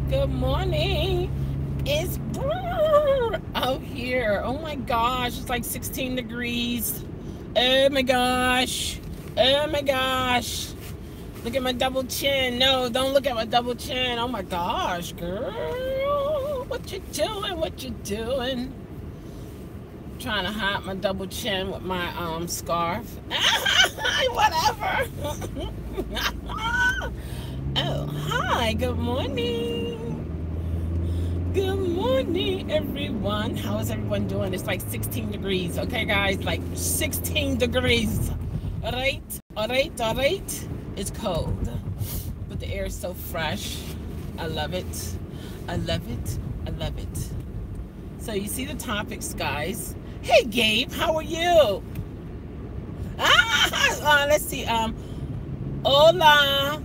Good morning. It's out here. Oh my gosh, it's like 16 degrees. Oh my gosh. Oh my gosh. Look at my double chin. No, don't look at my double chin. Oh my gosh, girl. What you doing? What you doing? Trying to hide my double chin with my scarf. Whatever. Oh, hi. Good morning. Good morning, everyone. How is everyone doing? It's like 16 degrees. Okay, guys, like 16 degrees. All right. It's cold, but the air is so fresh. I love it. I love it. I love it. So you see the topics, guys. Hey, Gabe, how are you? Let's see. Hola.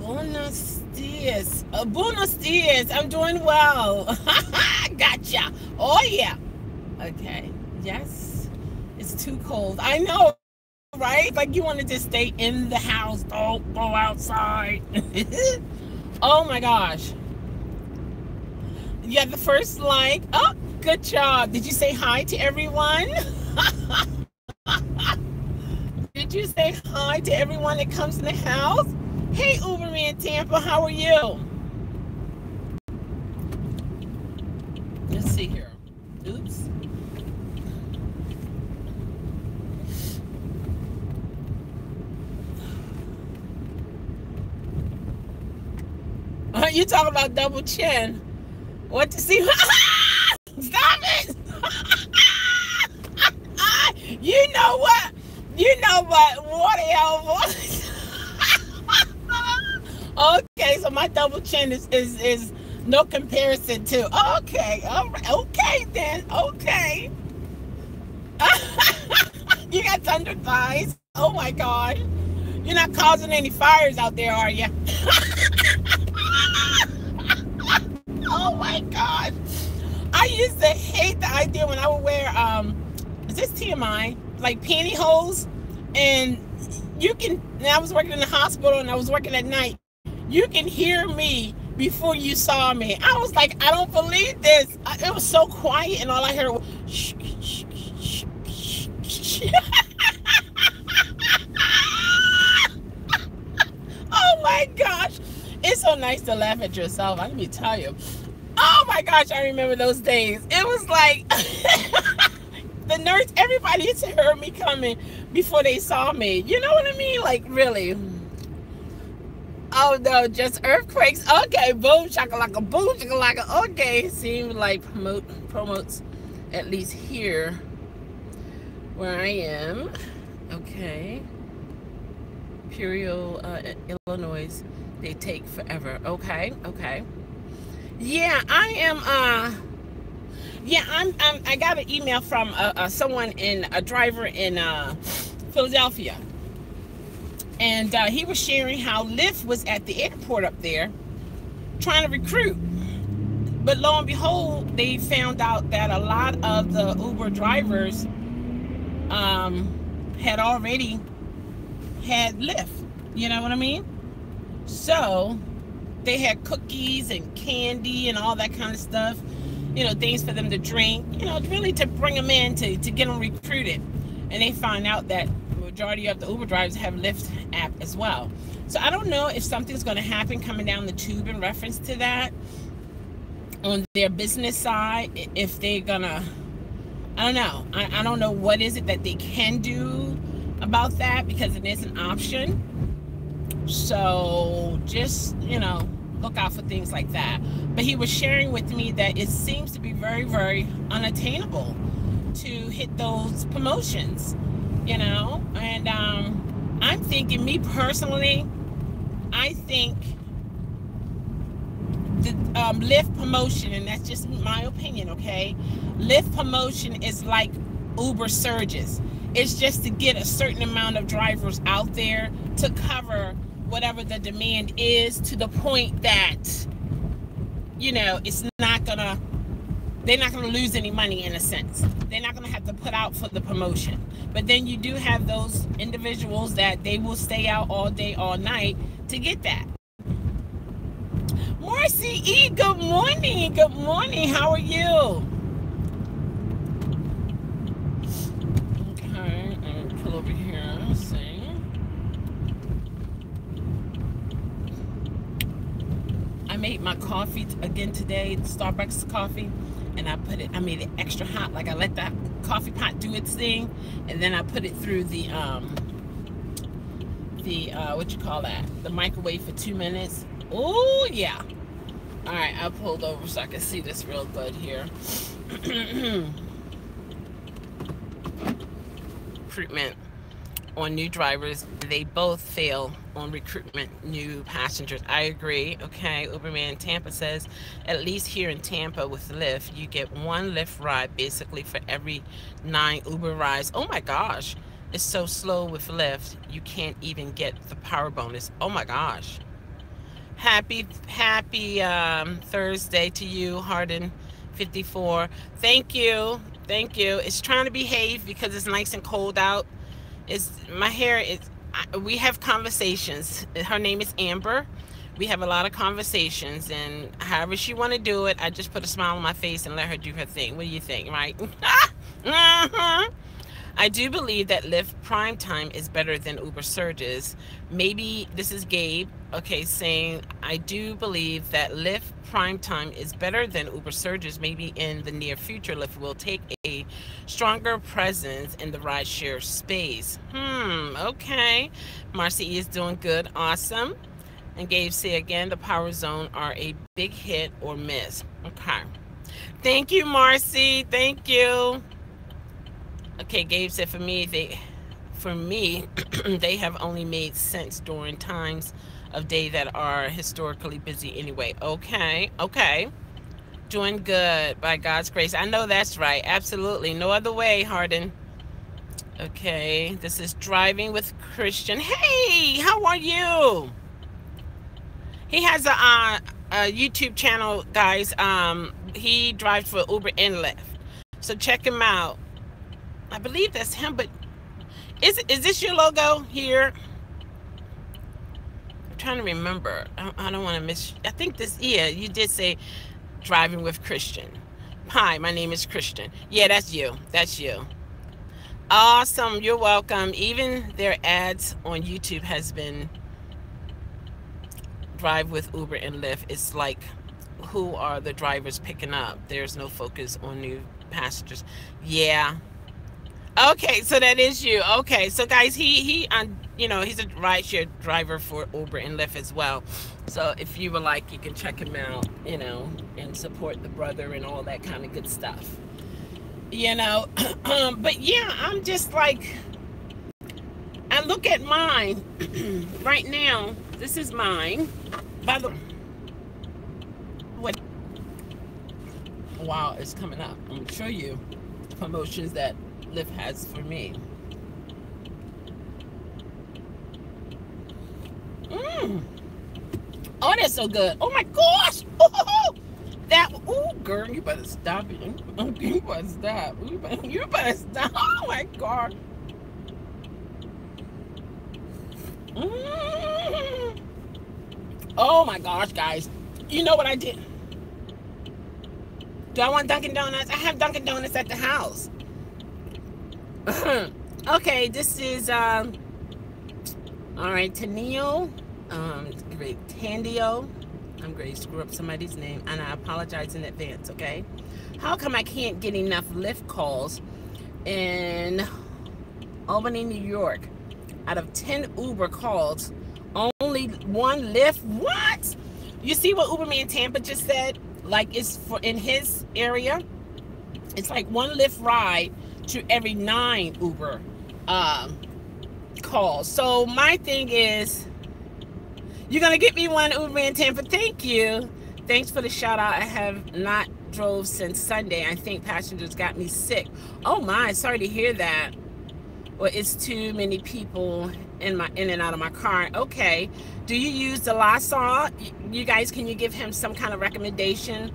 Buenos dias. Buenos dias. I'm doing well. Gotcha. Oh, yeah. Okay. Yes. It's too cold. I know, right? Like you want to just stay in the house. Don't go outside. Oh, my gosh. You got the first like. Oh, good job. Did you say hi to everyone? Did you say hi to everyone that comes in the house? Hey, Uber in Tampa, how are you? Let's see here. Oops. You talking about double chin? What to see? Stop it! You know what? You know what? What else? Okay, so my double chin is no comparison to. Okay, all right, okay then, okay. You got thunder thighs. Oh my God, you're not causing any fires out there, are you? Oh my God, I used to hate the idea when I would wear is this TMI, like pantyhose, and you can. And I was working in the hospital and I was working at night. You can hear me before you saw me. I was like, I don't believe this. It was so quiet, and all I heard was shh, shh, shh, shh, shh. Oh my gosh. It's so nice to laugh at yourself. Let me tell you. Oh my gosh, I remember those days. It was like the nurse, everybody used to hear me coming before they saw me. You know what I mean? Like, really. Oh no, just earthquakes. Okay, boom shakalaka, boom shakalaka. Okay, seems like promotes at least here where I am. Okay, Imperial, Illinois. They take forever. Okay. Yeah, I am. Yeah, I got an email from someone a driver in Philadelphia. And he was sharing how Lyft was at the airport up there trying to recruit. But lo and behold, they found out that a lot of the Uber drivers had already had Lyft. You know what I mean? So they had cookies and candy and all that kind of stuff. You know, things for them to drink. You know, really to bring them in to get them recruited. And they find out that majority of the Uber drivers have Lyft app as well. So I don't know if something's going to happen coming down the tube in reference to that on their business side. If they're gonna, I don't know. I don't know what is it that they can do about that, because it is an option. So just, you know, look out for things like that. But he was sharing with me that it seems to be very, very unattainable to hit those promotions. You know, and I'm thinking, me personally, I think the Lyft promotion, and that's just my opinion, okay? Lyft promotion is like Uber surges. It's just to get a certain amount of drivers out there to cover whatever the demand is, to the point that, you know, it's not gonna, they're not gonna lose any money in a sense. They're not gonna have to put out for the promotion. But then you do have those individuals that they will stay out all day, all night to get that. Marcy E, good morning. Good morning. How are you? Okay, and pull over here. See. I made my coffee again today, Starbucks coffee, and I made it extra hot. Like I let that coffee pot do its thing, and then I put it through the what you call that? The microwave for 2 minutes. Oh yeah. All right, I pulled over so I can see this real good here. Recruitment on new drivers, they both fail on recruitment new passengers. I agree. Okay, Uberman Tampa says, at least here in Tampa with Lyft, you get 1 Lyft ride basically for every 9 Uber rides. Oh my gosh, it's so slow with Lyft, you can't even get the power bonus. Oh my gosh. Happy Thursday to you, Harden 54. Thank you. It's trying to behave because it's nice and cold out. My hair is, we have conversations. Her name is Amber. We have a lot of conversations, and however she want to do it, I just put a smile on my face and let her do her thing. What do you think, right? I do believe that Lyft Prime Time is better than Uber Surges. Maybe this is Gabe, okay, saying, I do believe that Lyft Prime Time is better than Uber Surges. Maybe in the near future, Lyft will take a stronger presence in the rideshare space. Okay. Marcy is doing good. Awesome. And Gabe say again, the power zone are a big hit or miss. Okay. Thank you, Marcy. Thank you. Okay, Gabe said for me, they have only made sense during times of day that are historically busy anyway. Okay. Doing good by God's grace. I know that's right. Absolutely. No other way, Harden. Okay, this is Driving with Christian. Hey, how are you? He has a YouTube channel, guys. He drives for Uber and Lyft. So check him out. I believe that's him, but is this your logo here? I'm trying to remember. I don't want to miss. I think this, yeah, you did say Driving with Christian. Hi, my name is Christian. Yeah, that's you. That's you. Awesome. You're welcome. Even their ads on YouTube has been Drive with Uber and Lyft. It's like, who are the drivers picking up? There's no focus on new passengers. Yeah. Okay, so that is you. Okay, so guys, he you know, he's a rideshare driver for Uber and Lyft as well. So if you would like, you can check him out, you know, and support the brother and all that kind of good stuff. You know, but yeah, I'm just like, I look at mine right now. This is mine. By the what? Wow, it's coming up. I'm gonna show you promotions that Lyft has for me. Oh, that's so good. Oh my gosh. Oh, that. Oh, girl, you better stop it. You better stop. You better stop. Oh my God. Oh my gosh, guys. You know what I did? Do I want Dunkin' Donuts? I have Dunkin' Donuts at the house. Okay, this is all right, Tanio, great, Tandio. I'm going to screw up somebody's name, and I apologize in advance. Okay, how come I can't get enough Lyft calls in Albany, New York? Out of 10 Uber calls, only 1 Lyft. What? You see what Uberman Tampa just said? Like, it's for in his area, it's like 1 Lyft ride to every 9 Uber calls. So my thing is, you're gonna get me 1 Uberman Tampa. Thank you. Thanks for the shout out. I have not drove since Sunday. I think passengers got me sick. Oh my, sorry to hear that. Well, it's too many people in and out of my car. Okay. Do you use the Lysol? You guys, can you give him some kind of recommendation?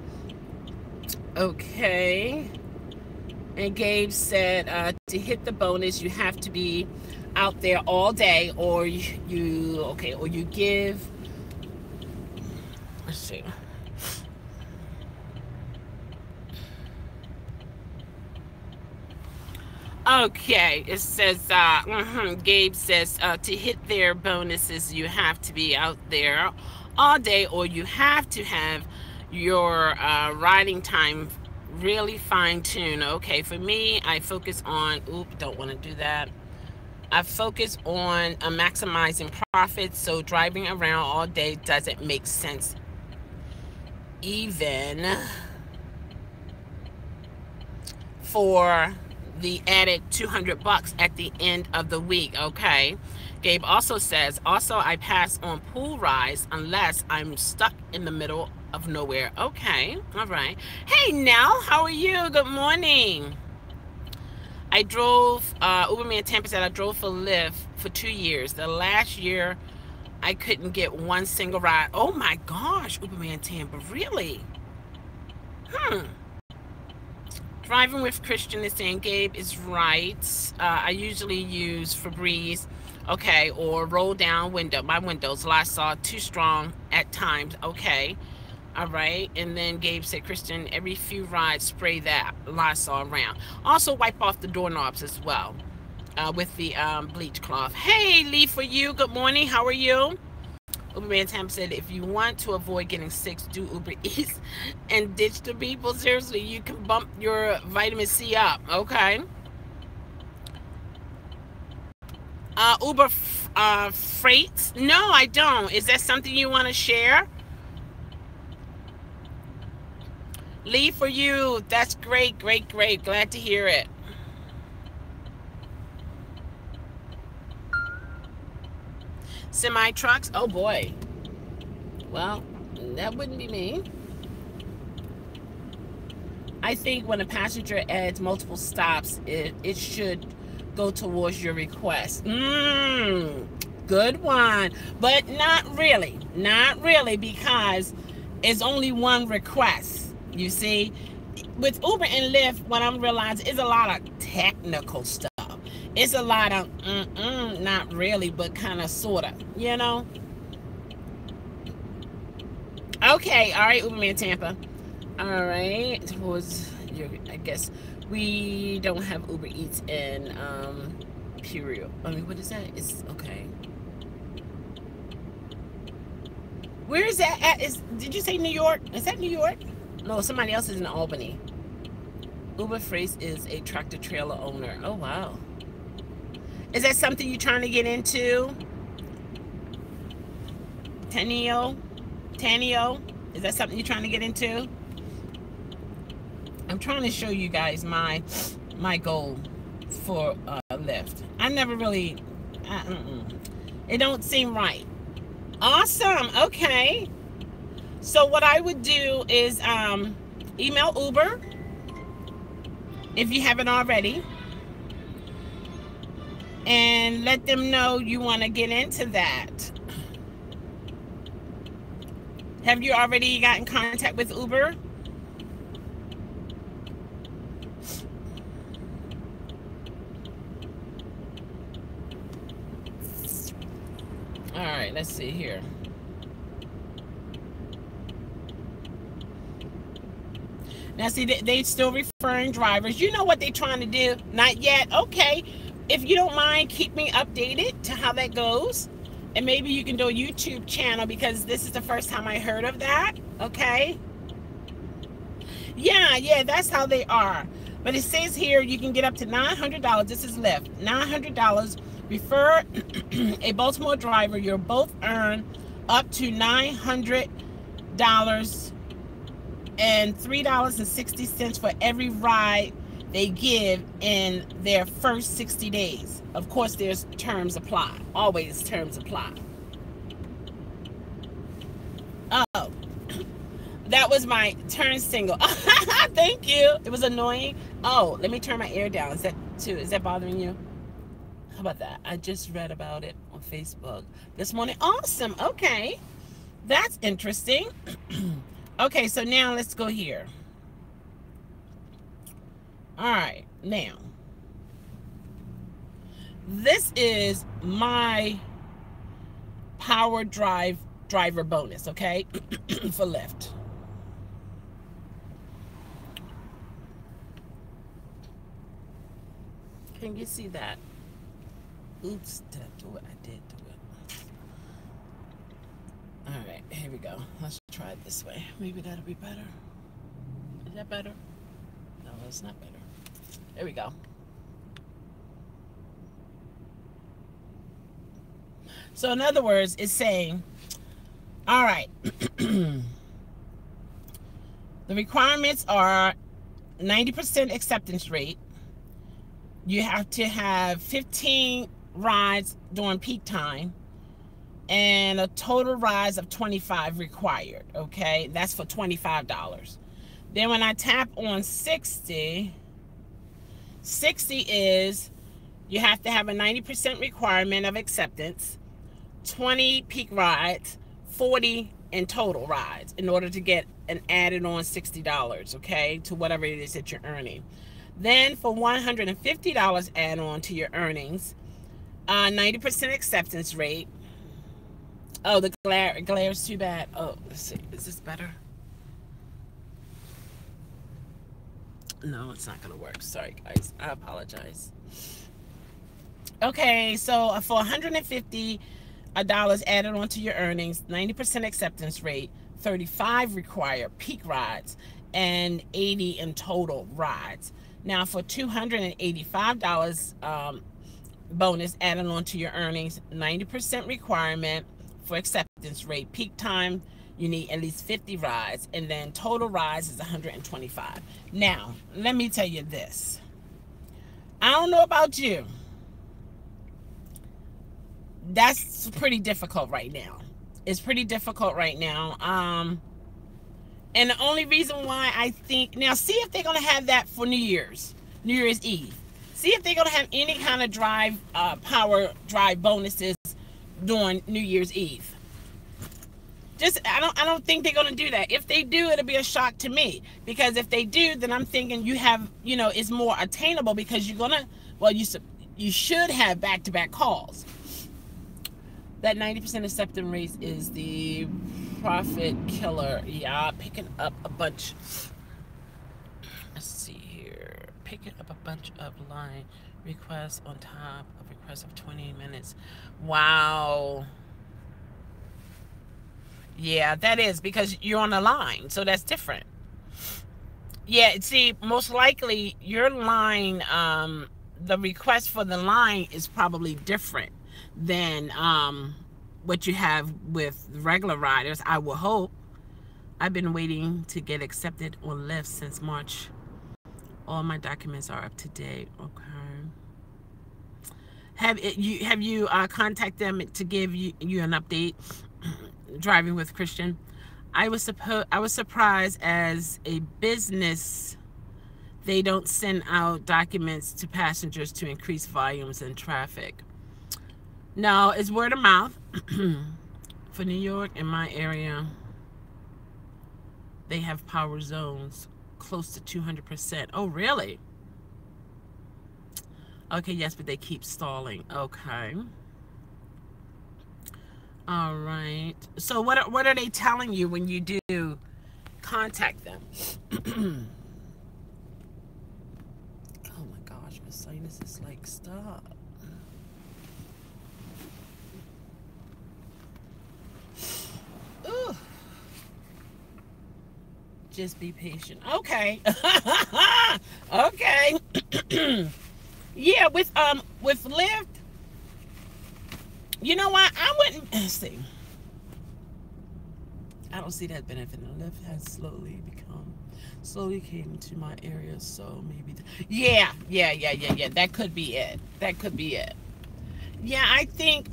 Okay. And Gabe said to hit the bonus, you have to be out there all day, or you give. Let's see. Okay, it says, Gabe says, to hit their bonuses, you have to be out there all day, or you have to have your riding time really fine-tuned. Okay, for me, I focus on, don't want to do that. I focus on maximizing profits, so driving around all day doesn't make sense. Even for the added $200 at the end of the week. Okay. Gabe also says, also I pass on pool rides unless I'm stuck in the middle of nowhere. Okay. All right. Hey, Nell, how are you? Good morning. I drove, Uberman Tampa said I drove for Lyft for 2 years. The last year, I couldn't get one single ride. Oh my gosh, Uberman Tampa, really? Driving with Christian is saying, Gabe is right. I usually use Febreze, okay, or roll down window. My windows, Lysol, too strong at times, okay. All right, and then Gabe said, Christian, every few rides, spray that Lysol around. Also wipe off the doorknobs as well with the bleach cloth. Hey, Lee, for you, good morning, how are you? Uberman Tam said, if you want to avoid getting sick, do Uber Eats and ditch the people. Seriously, you can bump your vitamin C up, okay? Uber Freights? No, I don't. Is that something you want to share? Lee, for you, that's great, great, great. Glad to hear it. Semi trucks? Oh boy. Well, that wouldn't be me. I think when a passenger adds multiple stops, it should go towards your request. Good one. But not really. Not really, because it's only one request. You see? With Uber and Lyft, what I'm realizing is a lot of technical stuff. It's a lot of not really, but kind of sort of, you know? Okay, all right, Uberman Tampa. All right, I guess we don't have Uber Eats in period. I mean, what is that? It's okay. Where is that at? Did you say New York? Is that New York? No, somebody else is in Albany. Uber Freight is a tractor trailer owner. Oh, wow. Is that something you're trying to get into? Tanio? Is that something you're trying to get into? I'm trying to show you guys my goal for Lyft. I never really, it don't seem right. Awesome. Okay. So what I would do is email Uber if you haven't already, and let them know you want to get into that. Have you already got in contact with Uber? All right, let's see here. Now, see, they still referring drivers. You know what they're trying to do? Not yet. Okay. If you don't mind, keep me updated to how that goes. And maybe you can do a YouTube channel, because this is the first time I heard of that. Okay. Yeah, that's how they are. But it says here you can get up to $900. This is Lyft. $900. Refer a Baltimore driver. You'll both earn up to $900 and $3.60 for every ride they give in their first 60 days. Of course, there's terms apply. Always terms apply. Oh, that was my turn single. Thank you. It was annoying. Oh, let me turn my air down. Is that bothering you? How about that? I just read about it on Facebook this morning. Awesome. Okay. That's interesting. Okay, so now let's go here. All right, now this is my power driver bonus, okay, for Lyft. Can you see that? Oops, did I do it? I did do it. All right, here we go. Let's try it this way. Maybe that'll be better. Is that better? No, it's not better. There we go. So in other words, it's saying, all right, the requirements are 90% acceptance rate. You have to have 15 rides during peak time and a total rides of 25 required. Okay, that's for $25. Then when I tap on 60 is you have to have a 90% requirement of acceptance, 20 peak rides, 40 in total rides in order to get an added on $60, okay, to whatever it is that you're earning. Then for $150 add on to your earnings, 90% acceptance rate. Oh, the glare is too bad. Oh, let's see. Is this better? No, it's not going to work. Sorry, guys. I apologize. Okay, so for $150 added onto your earnings, 90% acceptance rate, 35 required peak rides, and 80 in total rides. Now for $285 bonus added onto your earnings, 90% requirement for acceptance rate, peak time you need at least 50 rides, and then total rides is 125. Now let me tell you this, I don't know about you, that's pretty difficult right now. It's pretty difficult right now. And the only reason why I think, now see if they're going to have that for New Year's Eve. See if they're going to have any kind of power drive bonuses during New Year's Eve. I don't think they're going to do that. If they do, it'll be a shock to me, because if they do, then I'm thinking you have, it's more attainable, because you're going to, well, you should have back-to-back calls. That 90% acceptance rate is the profit killer. Yeah, picking up a bunch. Let's see here. Picking up a bunch of line requests on top of requests of 20 minutes. Wow. Yeah, that is because you're on the line, so that's different. Yeah, see, most likely your line, the request for the line is probably different than what you have with regular riders, I will hope. I've been waiting to get accepted on Lyft since March. All my documents are up to date. Okay. Have you contacted them to give you an update? Driving with Christian. I was surprised as a business they don't send out documents to passengers to increase volumes and traffic. No, it's word of mouth. For New York, in my area, they have power zones close to 200%. Oh, really? Okay, yes, but they keep stalling. Okay. All right. So what are they telling you when you do contact them? Oh my gosh, my sinus is like, stop. Ooh. Just be patient. Okay. Okay. Yeah, with Lyft, you know what? I wouldn't see. I don't see that benefit. Lyft has slowly came to my area, so maybe. Yeah. That could be it. That could be it. Yeah, I think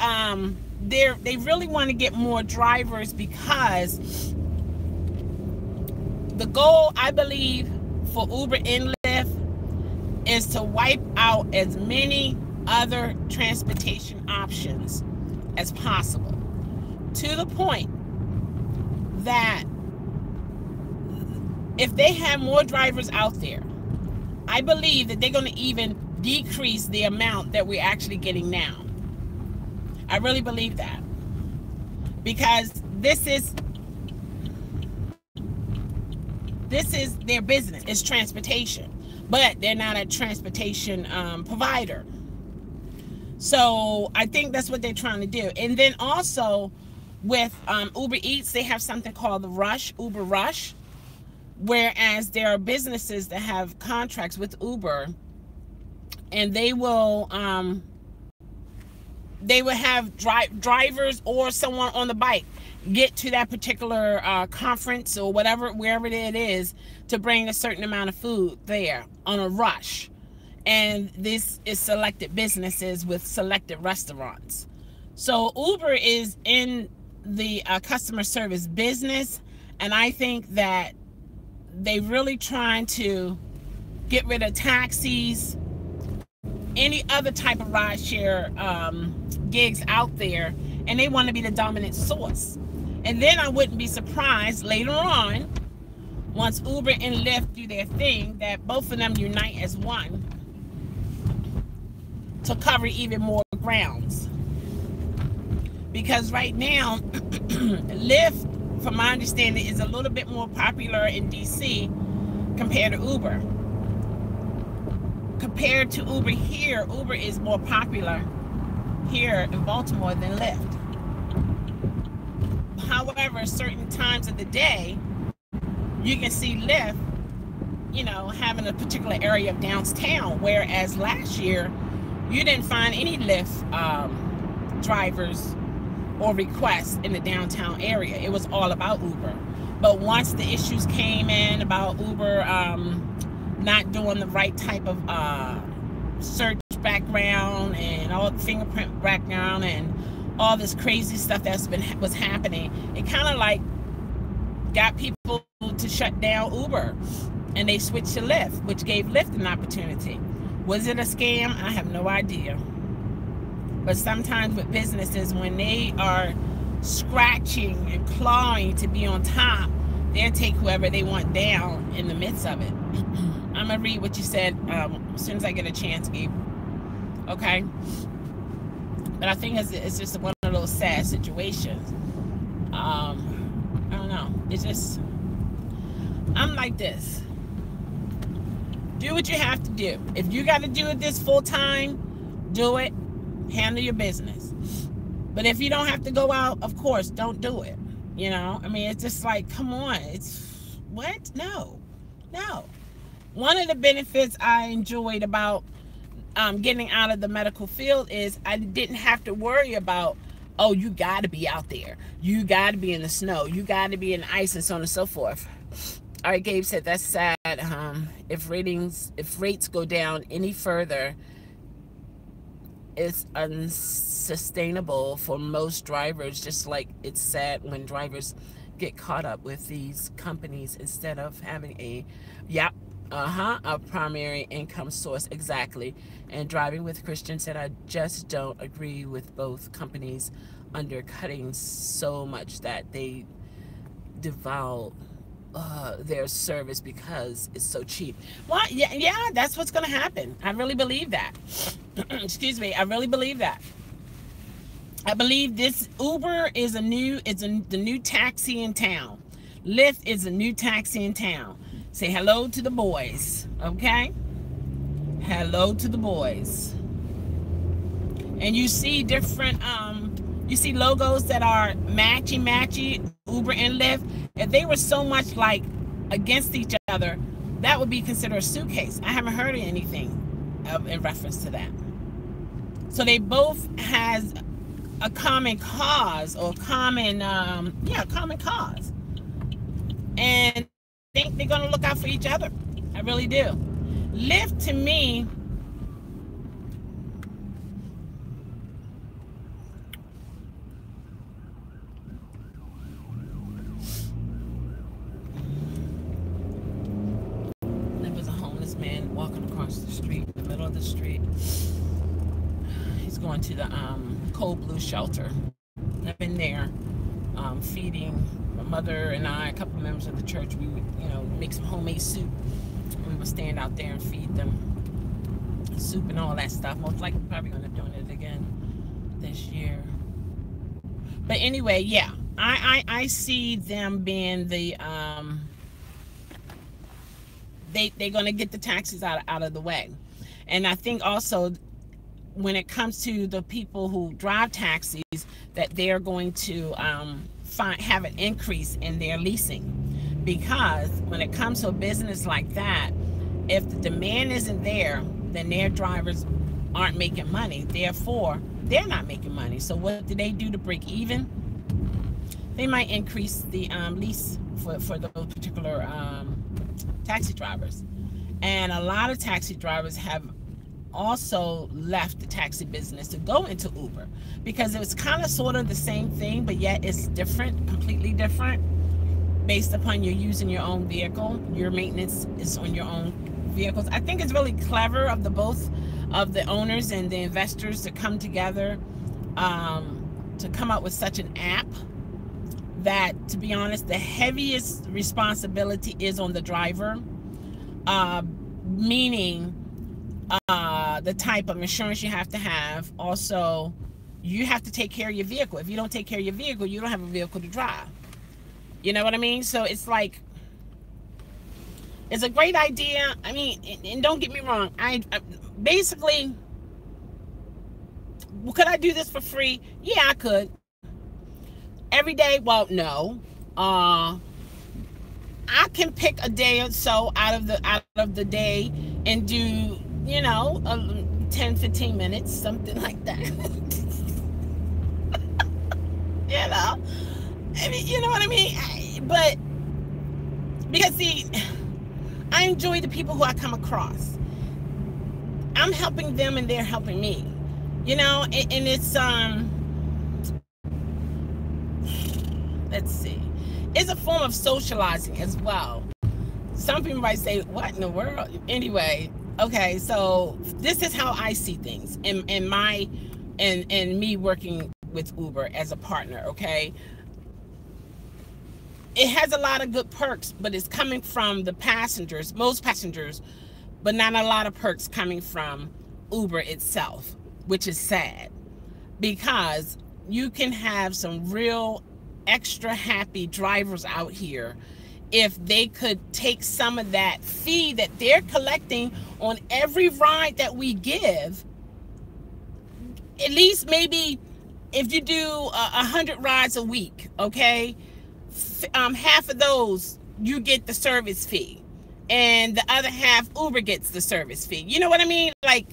they really want to get more drivers, because the goal, I believe, for Uber and Lyft is to wipe out as many other transportation options as possible, to the point that if they have more drivers out there, I believe that they're going to even decrease the amount that we're actually getting now. I really believe that, because this is their business, it's transportation. but they're not a transportation provider. So I think that's what they're trying to do. And then also with Uber Eats, they have something called the Uber Rush, whereas there are businesses that have contracts with Uber, and they will have drivers or someone on the bike get to that particular conference or whatever, wherever it is, to bring a certain amount of food there on a rush. And this is selected businesses with selected restaurants. So Uber is in the customer service business, and I think that they really trying to get rid of taxis, any other type of rideshare gigs out there, and they want to be the dominant source. And then I wouldn't be surprised later on, once Uber and Lyft do their thing, that both of them unite as one to cover even more grounds. Because right now, Lyft, from my understanding, is a little bit more popular in DC compared to Uber. Compared to Uber here, Uber is more popular here in Baltimore than Lyft. However, certain times of the day, you can see Lyft, you know, having a particular area of downtown, whereas last year, you didn't find any Lyft drivers or requests in the downtown area. It was all about Uber. But once the issues came in about Uber not doing the right type of search background and all the fingerprint background and all this crazy stuff was happening, it kind of like got people to shut down Uber, and they switched to Lyft, which gave Lyft an opportunity. Was it a scam? I have no idea. But sometimes with businesses, when they are scratching and clawing to be on top, they'll take whoever they want down in the midst of it. I'm going to read what you said as soon as I get a chance, Gabe. Okay? But I think it's just one of those sad situations. I don't know. It's just, I'm like this. Do what you have to do. If you got to do it this full time, do it. Handle your business. But if you don't have to go out, of course, don't do it. You know, I mean, it's just like, come on. It's what? No. One of the benefits I enjoyed about getting out of the medical field is I didn't have to worry about, oh, you got to be out there. You got to be in the snow. You got to be in the ice, and so on and so forth. All right, Gabe said that's sad. If rates go down any further, it's unsustainable for most drivers, just like it's sad when drivers get caught up with these companies instead of having a primary income source. Exactly. And driving with Christian said, I just don't agree with both companies undercutting so much that they devalue their service because it's so cheap. Well, yeah, that's what's going to happen. I really believe that. Excuse me. I really believe that. I believe this Uber is the new taxi in town. Lyft is a new taxi in town. Say hello to the boys, okay? Hello to the boys. And you see different, you see logos that are matchy, Uber and Lyft. If they were so much like against each other, that would be considered a suitcase. I haven't heard of anything in reference to that. So they both has a common cause or common cause. And I think they're going to look out for each other. I really do. Lyft, to me, there was a homeless man walking across the street, in the middle of the street. He's going to the Cold Blue shelter. I've been there feeding my mother and I, a couple of members of the church. We would, make some homemade soup. We would stand out there and feed them soup and all that stuff. Most likely probably going to doing it again this year. But anyway, yeah, I see them being the they're going to get the taxis out of the way. And I think also when it comes to the people who drive taxis, that they're going to have an increase in their leasing, because when it comes to a business like that, if the demand isn't there, then their drivers aren't making money. Therefore, they're not making money. So what do they do to break even? They might increase the lease for those particular taxi drivers. And a lot of taxi drivers have also left the taxi business to go into Uber, because it was kind of sort of the same thing, but yet it's different, completely different, based upon you using your own vehicle. Your maintenance is on your own vehicles. I think it's really clever of the both of the owners and the investors to come together to come up with such an app that, to be honest, the heaviest responsibility is on the driver, meaning the type of insurance you have to have. Also, you have to take care of your vehicle. If you don't take care of your vehicle, you don't have a vehicle to drive. You know what I mean? So it's like, it's a great idea. I mean, and don't get me wrong, I basically, could I do this for free? Yeah, I could. Every day? Well, no. I can pick a day or so out of the day and do, you know, 10-15 minutes, something like that. You know, I mean, you know what I mean? But because, see, I enjoy the people who I come across. I'm helping them and they're helping me, you know. And it's let's see, it's a form of socializing as well. Some people might say, what in the world? Anyway, okay, so this is how I see things in me working with Uber as a partner. Okay, it has a lot of good perks, but it's coming from the passengers, most passengers, but not a lot of perks coming from Uber itself, which is sad, because you can have some real extra happy drivers out here if they could take some of that fee that they're collecting on every ride that we give. At least maybe if you do 100 rides a week, okay, half of those you get the service fee, and the other half Uber gets the service fee. You know what I mean? Like,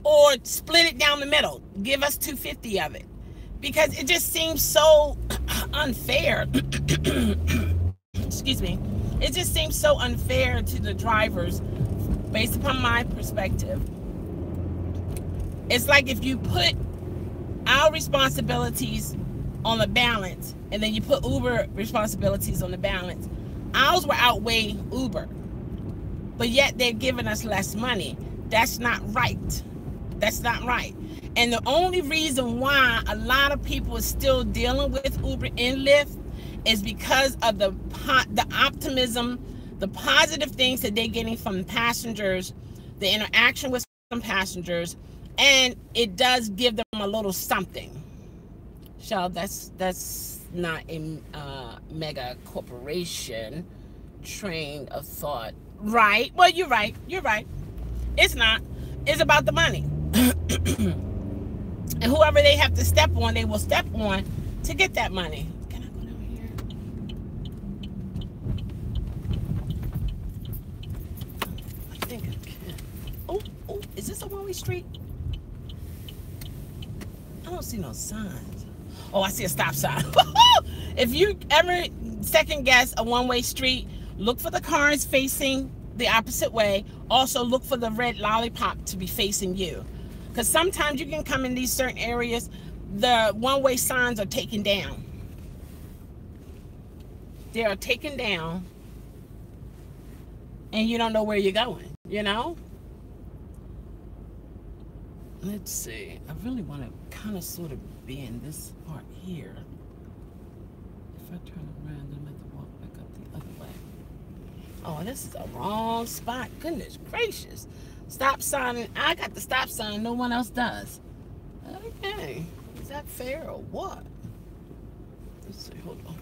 or split it down the middle, give us $250 of it, because it just seems so unfair. Excuse me. It just seems so unfair to the drivers, based upon my perspective. It's like if you put our responsibilities on the balance and then you put Uber responsibilities on the balance, ours will outweigh Uber, but yet they're giving us less money. That's not right. That's not right. And the only reason why a lot of people are still dealing with Uber and Lyft is because of the optimism, the positive things that they're getting from passengers, the interaction with some passengers, and it does give them a little something. So that's not a mega corporation train of thought, right? Well, you're right. You're right. It's not. It's about the money. And whoever they have to step on, they will step on to get that money. Can I go down here? I think I can. Oh, is this a one-way street? I don't see no signs. Oh, I see a stop sign. If you ever second guess a one-way street, look for the cars facing the opposite way. Also, look for the red lollipop to be facing you. Because sometimes you can come in these certain areas, the one-way signs are taken down. They are taken down, and you don't know where you're going, you know? Let's see. I really want to kind of sort of be in this part here. If I turn around, then I have to walk back up the other way. Oh, this is a wrong spot. Goodness gracious. Stop sign. I got the stop sign. No one else does. Okay. Is that fair or what? Let's see. Hold on.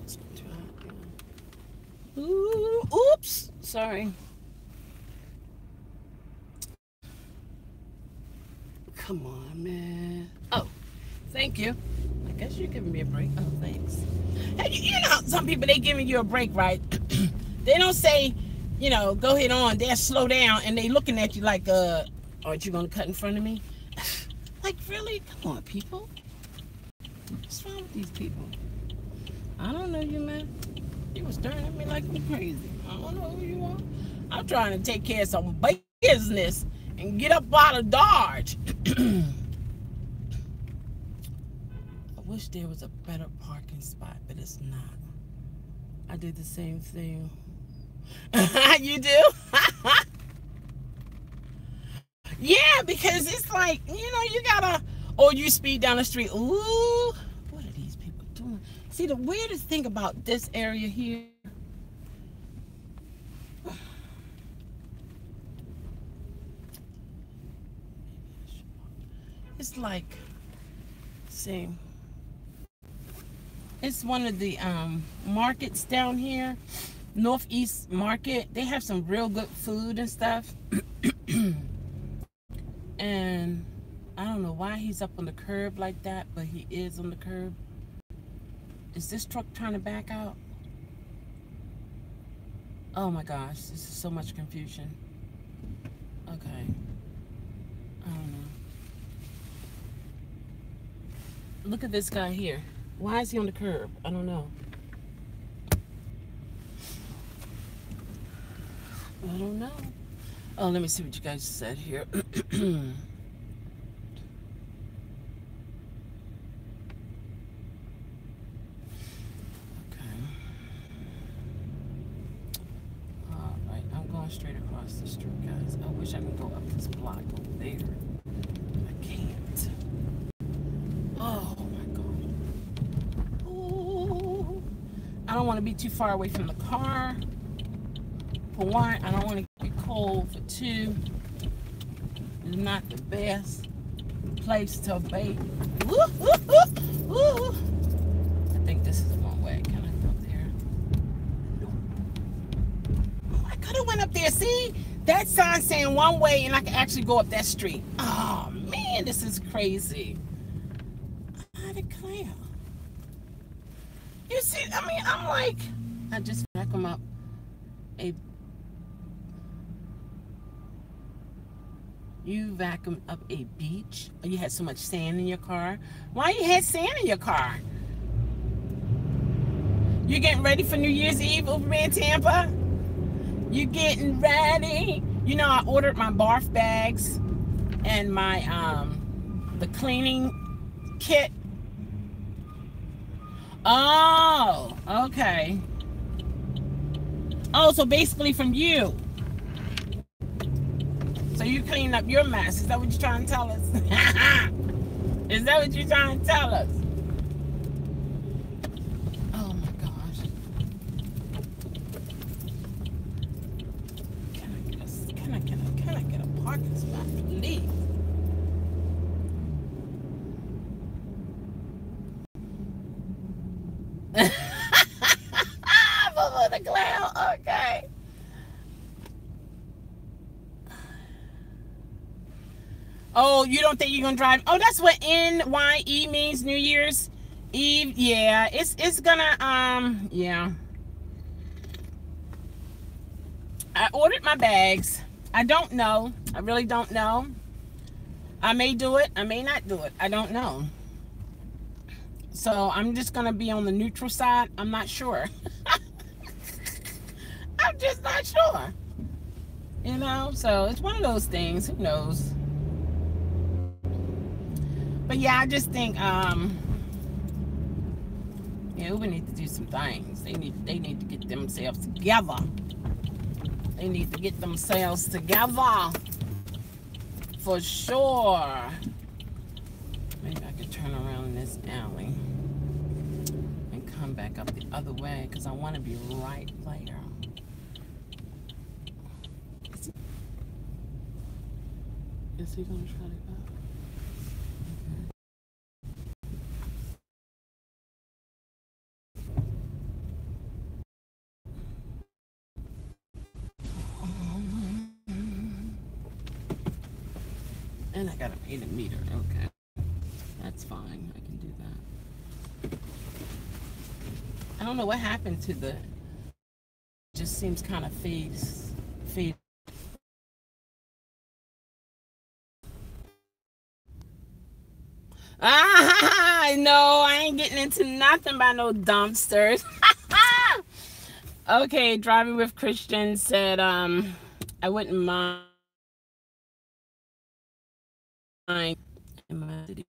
Let's go to oops. sorry. Come on, man. Oh, thank you. I guess you're giving me a break. Oh, thanks. Hey, you know, some people, they giving you a break, right? They don't say, you know, go ahead on. They'll slow down, and they looking at you like, aren't you going to cut in front of me? Like, really? Come on, people. What's wrong with these people? I don't know you, man. You was staring at me like you crazy. I don't know who you are. I'm trying to take care of some business and get up out of Dodge. I wish there was a better parking spot, but it's not. I did the same thing. You do? Yeah, because it's like, you know, you gotta, or you speed down the street. Ooh, what are these people doing? See, the weirdest thing about this area here, it's like, see, it's one of the markets down here, Northeast Market. They have some real good food and stuff. And I don't know why he's up on the curb like that, but he is on the curb. Is this truck trying to back out? Oh my gosh, this is so much confusion. Okay. I don't know. Look at this guy here. Why is he on the curb? I don't know. I don't know. Oh, let me see what you guys said here. Okay. All right, I'm going straight across the street, guys. I wish I could go up this block over there. I can't. Oh my God. Ooh. I don't want to be too far away from the car. For one, I don't want to get cold. For two, it's not the best place to be. Woo, woo, woo, woo. I think this is the wrong way. Can I go up there? Oh, I could have went up there. See? That sign saying one way, and I can actually go up that street. Oh, man, this is crazy. I declare. You see, I mean, I'm like, I just back them up. You vacuumed up a beach? Or you had so much sand in your car? Why you had sand in your car? You getting ready for New Year's Eve over in Tampa? You getting ready? You know, I ordered my barf bags and my the cleaning kit. Oh, okay. Oh, so basically from you. So you clean up your mess. Is that what you're trying to tell us? Is that what you're trying to tell us? Oh my gosh. Can I get a parking spot, please? Bubba the clown, okay. Oh, you don't think you're gonna drive? Oh, that's what NYE means, New Year's Eve. Yeah, it's gonna yeah. I ordered my bags. I don't know. I really don't know. I may do it. I may not do it. I don't know. So I'm just gonna be on the neutral side. I'm not sure. I'm just not sure. You know, so it's one of those things. Who knows? But yeah, I just think yeah, Uber need to do some things. They need to get themselves together. They need to get themselves together. For sure. Maybe I could turn around in this alley and come back up the other way because I want to be right there. Is he gonna try to go? And I gotta pay the meter. Okay, that's fine. I can do that. I don't know what happened to the. Just seems kind of fade. Ah, no, I ain't getting into nothing by no dumpsters. Okay, driving with Christian said, I wouldn't mind. In my city.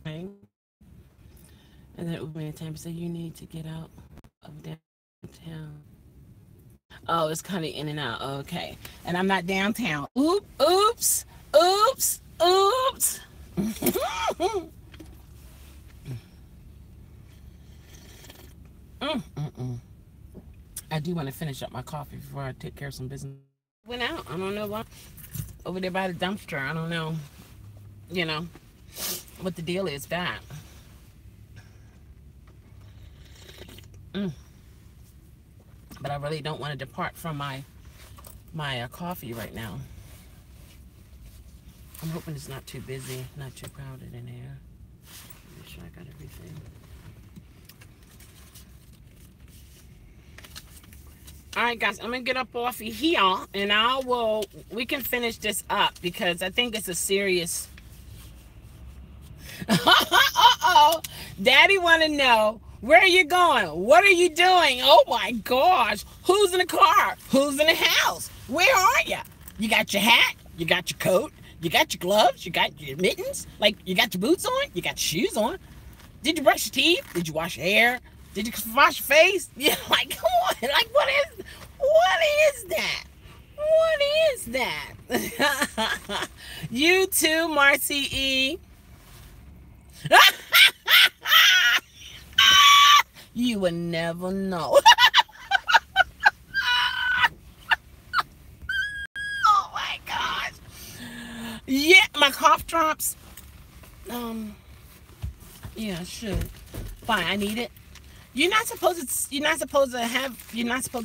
And then Uber and Tampa said, you need to get out of downtown. Oh, it's kind of in and out. Okay. And I'm not downtown. Oops. I do want to finish up my coffee before I take care of some business. Went out. I don't know why. Over there by the dumpster. I don't know. You know what the deal is. That. But I really don't want to depart from my coffee right now. I'm hoping it's not too busy, not too crowded in here. Make sure I got everything. All right, guys, I'm gonna get up off of here, and we can finish this up because I think it's a serious. Uh-oh, Daddy want to know. Where are you going? What are you doing? Oh my gosh. Who's in the car? Who's in the house? Where are you? You got your hat? You got your coat? You got your gloves? You got your mittens? Like, you got your boots on? You got your shoes on? Did you brush your teeth? Did you wash your hair? Did you wash your face? Yeah, like, come on. Like, what is that? What is that? You too, Marcy E. You would never know. Oh my gosh. Yeah, my cough drops. Yeah, I should. Fine, I need it. You're not supposed to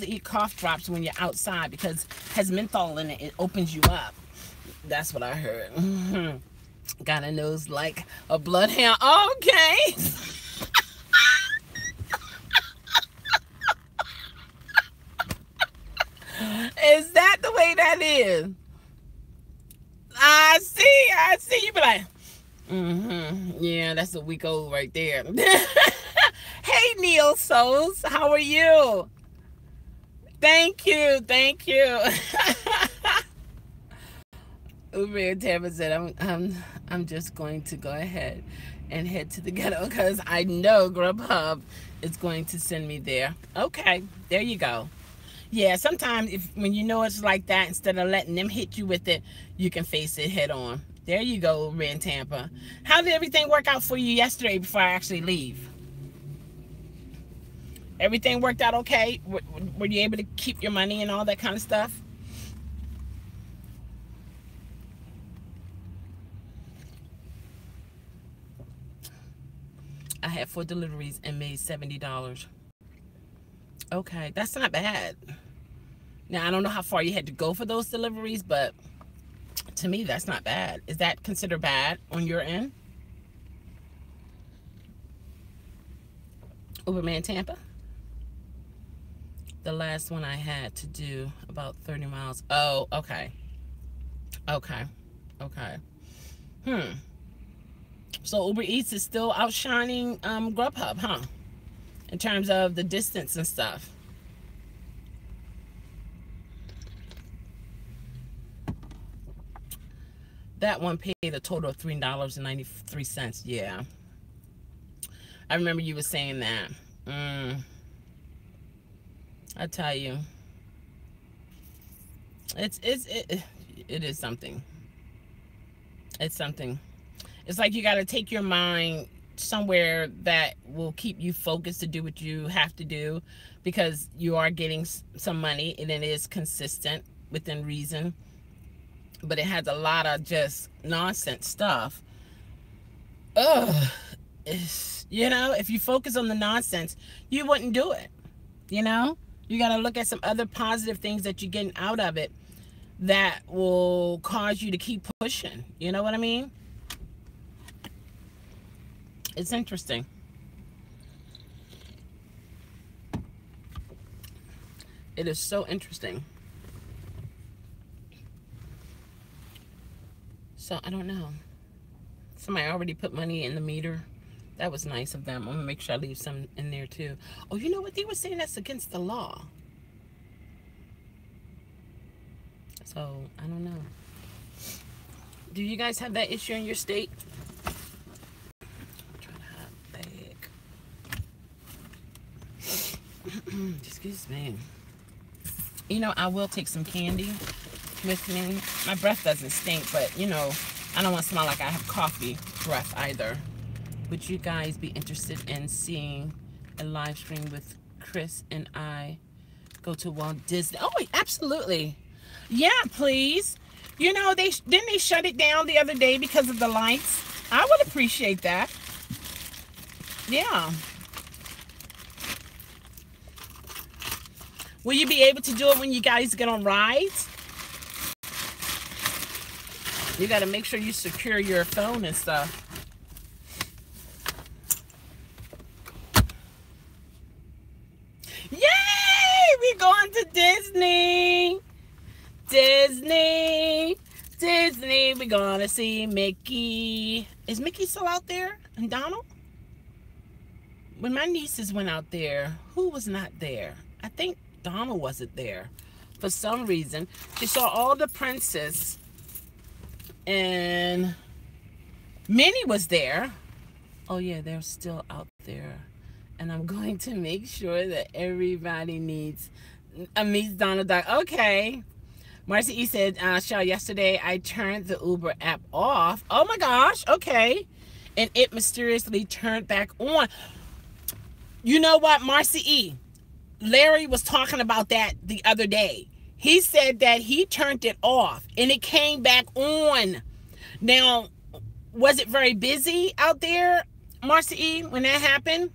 eat cough drops when you're outside because it has menthol in it. It opens you up. That's what I heard. Got a nose like a bloodhound. Okay. Is that the way that is? I see. You be like, yeah, that's a week old right there. Hey, Neil Souls, how are you? Thank you. Uber and Tampa said, I'm just going to go ahead and head to the ghetto because I know Grubhub is going to send me there. Okay, there you go. Yeah, sometimes when you know it's like that, instead of letting them hit you with it, you can face it head on. There you go, Uber in Tampa. How did everything work out for you yesterday before I actually leave? Everything worked out okay? Were you able to keep your money and all that kind of stuff? I had 4 deliveries and made $70. Okay, that's not bad. Now, I don't know how far you had to go for those deliveries, but to me, that's not bad. Is that considered bad on your end? Uberman Tampa? The last one I had to do about 30 miles. Oh, okay. So Uber Eats is still outshining Grubhub, huh? In terms of the distance and stuff. That one paid a total of $3.93. Yeah. I remember you were saying that. I tell you. It is something. It's something. It's like you got to take your mind somewhere that will keep you focused to do what you have to do, because you are getting some money and it is consistent within reason, but it has a lot of just nonsense stuff. You know, if you focus on the nonsense, you wouldn't do it. You know, you got to look at some other positive things that you're getting out of it. that will cause you to keep pushing. You know what I mean? It's interesting. It is so interesting. So I don't know. Somebody already put money in the meter. That was nice of them. I'm gonna make sure I leave some in there too. Oh, you know what? They were saying that's against the law. So I don't know. Do you guys have that issue in your state? I'm trying to have bag. Excuse me. You know, I will take some candy with me. My breath doesn't stink, but you know, I don't want to smell like I have coffee breath either. Would you guys be interested in seeing a live stream with Chris and I go to Walt Disney? Oh, absolutely. Yeah, please. You know, didn't they shut it down the other day because of the lights? I would appreciate that. Yeah. Will you be able to do it when you guys get on rides? You got to make sure you secure your phone and stuff. Yay! We're going to Disney. Disney. Disney. We're going to see Mickey. Is Mickey still out there? And Donald? When my nieces went out there, who was not there? I think Donald wasn't there. For some reason, she saw all the princes. And Minnie was there. Oh yeah, they're still out there. And I'm going to make sure that everybody meets Donald Duck. Okay. Marcy E said, Shell, yesterday I turned the Uber app off. Oh my gosh, okay. And it mysteriously turned back on. You know what, Marcy E? Larry was talking about that the other day. He said that he turned it off and it came back on. Now, was it very busy out there, Marcy E, when that happened?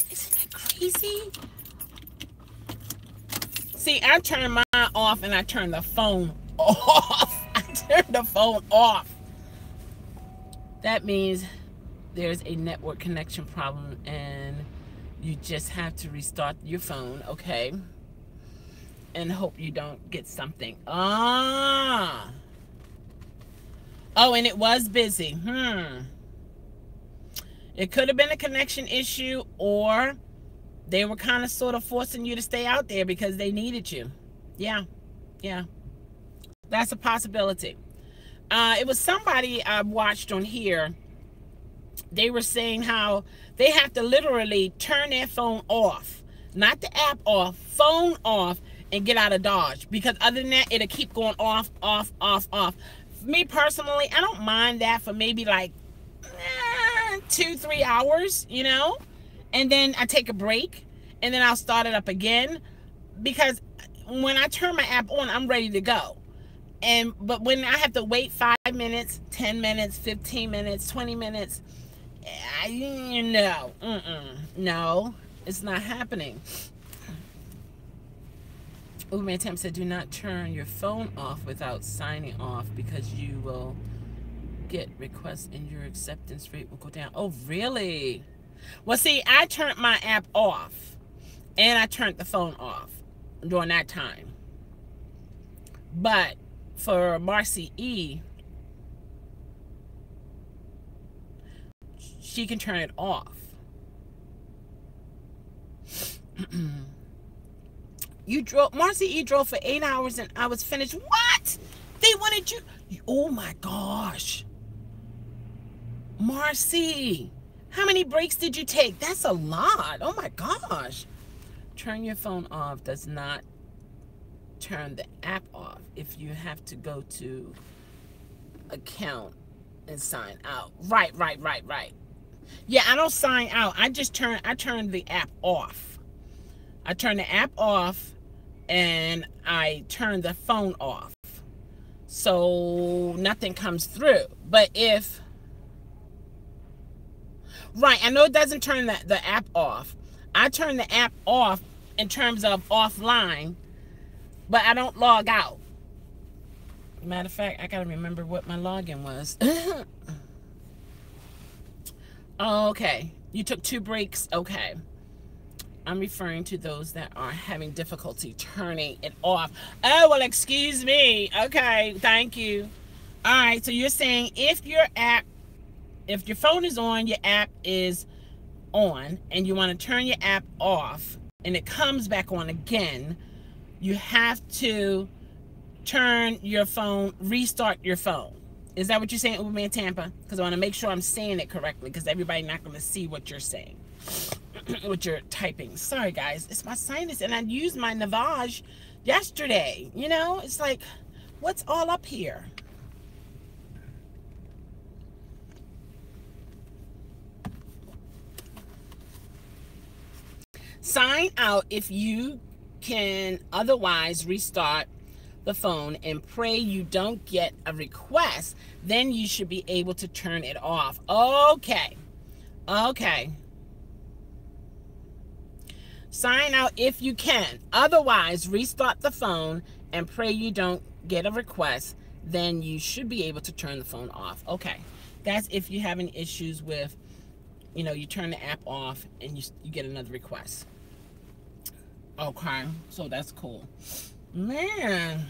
Isn't that crazy? See, I turned mine off and I turned the phone off. I turned the phone off. That means there's a network connection problem and you just have to restart your phone, okay? And hope you don't get something. Oh, and it was busy. It could have been a connection issue, or they were kind of sort of forcing you to stay out there because they needed you. Yeah. That's a possibility. It was somebody I watched on here. They were saying how they have to literally turn their phone off. Not the app off, phone off, and get out of Dodge. Because other than that, it'll keep going off. Me personally, I don't mind that for maybe like 2-3 hours, you know? And then I take a break, and then I'll start it up again. Because when I turn my app on, I'm ready to go. But when I have to wait 5 minutes, 10 minutes, 15 minutes, 20 minutes, no, it's not happening. Uber and said, do not turn your phone off without signing off because you will get requests and your acceptance rate will go down. Oh, really? Well, see, I turned my app off and I turned the phone off during that time. But for Marcy E, she can turn it off. Marcy E drove for 8 hours and I was finished. What? They wanted you. Oh my gosh. Marcy, how many breaks did you take? That's a lot. Oh my gosh. Turn your phone off does not turn the app off. If you have to go to account and sign out. Right. Yeah, I don't sign out. I turn the app off. I turn the app off and I turn the phone off. So nothing comes through. But I know it doesn't turn the app off. I turn the app off in terms of offline. but I don't log out. Matter of fact, I gotta remember what my login was. Okay, you took 2 breaks. Okay, I'm referring to those that are having difficulty turning it off. Oh, well, excuse me. Okay, thank you. All right, so you're saying if your phone is on, your app is on, and you want to turn your app off and it comes back on again, you have to turn your phone, restart your phone. Is that what you're saying, Uberman Tampa? Because I want to make sure I'm saying it correctly, because everybody's not going to see what you're saying, what you're typing. Sorry, guys. It's my sinus, and I used my Navage yesterday. You know, it's like, what's all up here? Sign out if you can otherwise restart the phone and pray you don't get a request. Then you should be able to turn it off. Okay. Okay. Sign out if you can. Otherwise, restart the phone and pray you don't get a request. Then you should be able to turn the phone off. Okay. That's if you're having issues with, you know, you turn the app off and you get another request. Okay. So that's cool. Man.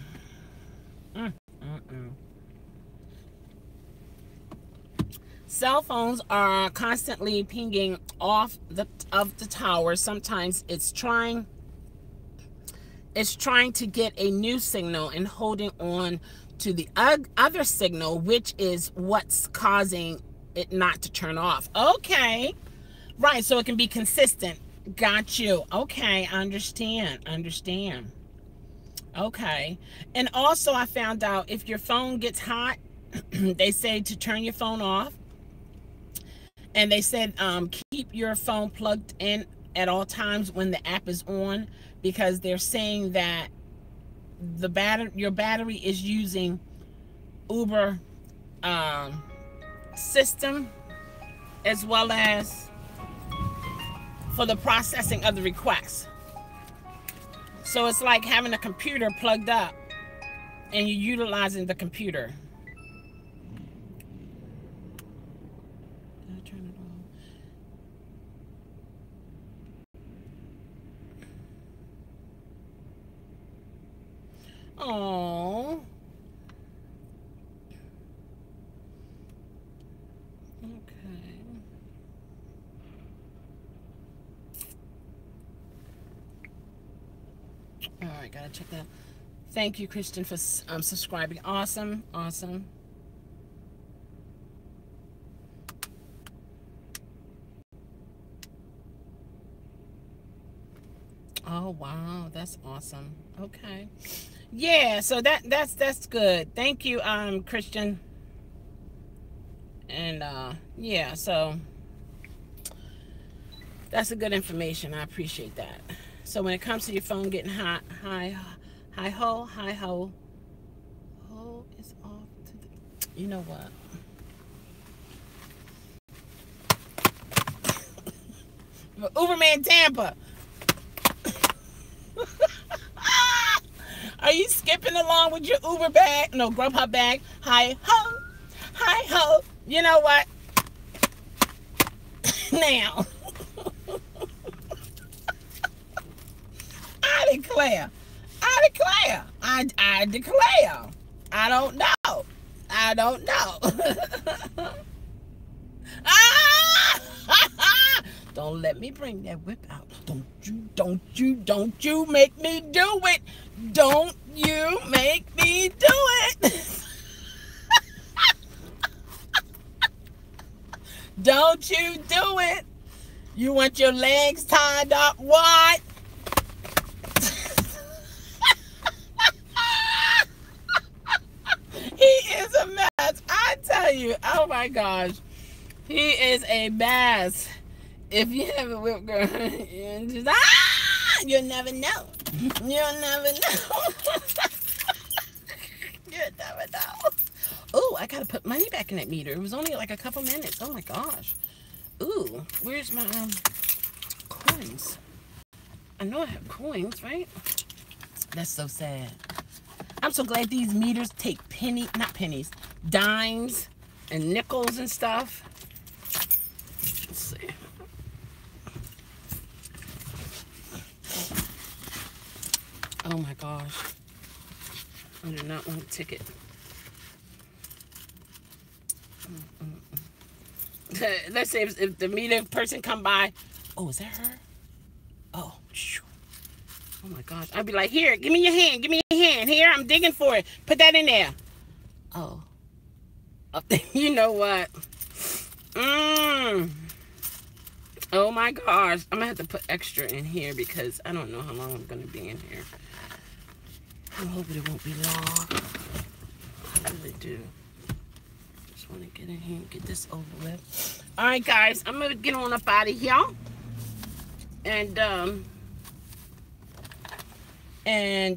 Cell phones are constantly pinging off of the tower. Sometimes it's trying to get a new signal and holding on to the other signal, which is what's causing it not to turn off. Okay. Right, so it can be consistent. Got you. Okay, understand. Okay. And also I found out if your phone gets hot, they say to turn your phone off. And they said keep your phone plugged in at all times when the app is on, because they're saying that your battery is using Uber system, as well as for the processing of the requests. So it's like having a computer plugged up and you're utilizing the computer. Did I turn it off? Oh. Okay. All right, gotta check that. Thank you, Christian, for subscribing. Awesome. Oh wow, that's awesome. Okay. Yeah, so that's good. Thank you, Christian. And yeah, so that's a good information. I appreciate that. So when it comes to your phone getting hot, hi ho, ho is off to the, you know what? Uberman Tampa. Are you skipping along with your Uber bag? No, Grubhub bag. Hi ho. You know what? Now. I declare. I don't know. Don't let me bring that whip out. Don't you make me do it. Don't you make me do it. Don't you do it. You want your legs tied up? What? He is a mess. I tell you. Oh my gosh. He is a mess. If you have a whip girl, you'll never know. You'll never know. You'll never know. Oh, I gotta put money back in that meter. It was only like a couple minutes. Oh my gosh. Ooh, where's my coins? I know I have coins, right? That's so sad. I'm so glad these meters take not pennies, dimes and nickels and stuff. Let's see. Oh my gosh. I do not want a ticket. Let's say if the meter person come by. Oh, is that her? Oh, oh my gosh. I'd be like, here, give me your hand. Give me your hand. Here, I'm digging for it. Put that in there. Oh. You know what? Oh my gosh. I'm going to have to put extra in here because I don't know how long I'm going to be in here. I hope it won't be long. I really do. Just want to get in here and get this over with. All right, guys. I'm going to get on up out of here. And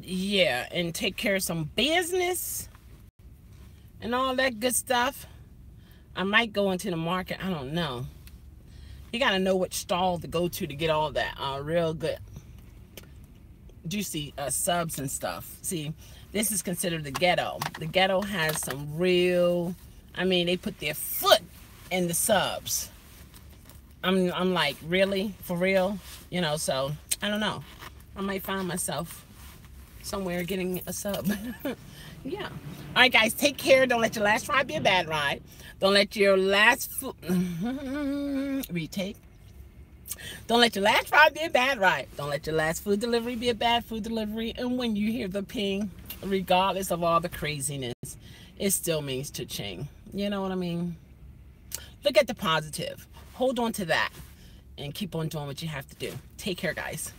yeah, and take care of some business and all that good stuff. I might go into the market. I don't know. You got to know which stall to go to get all that real good juicy subs and stuff. See, this is considered the ghetto. The ghetto has some real, I mean, they put their foot in the subs. I'm like, really? For real? You know, so I don't know. I might find myself somewhere getting a sub. Yeah. All right, guys, take care. Don't let your last ride be a bad ride. Don't let your last retake. Don't let your last ride be a bad ride. Don't let your last food delivery be a bad food delivery. And when you hear the ping, regardless of all the craziness, it still means cha-ching. You know what I mean? Look at the positive. Hold on to that and keep on doing what you have to do. Take care, guys.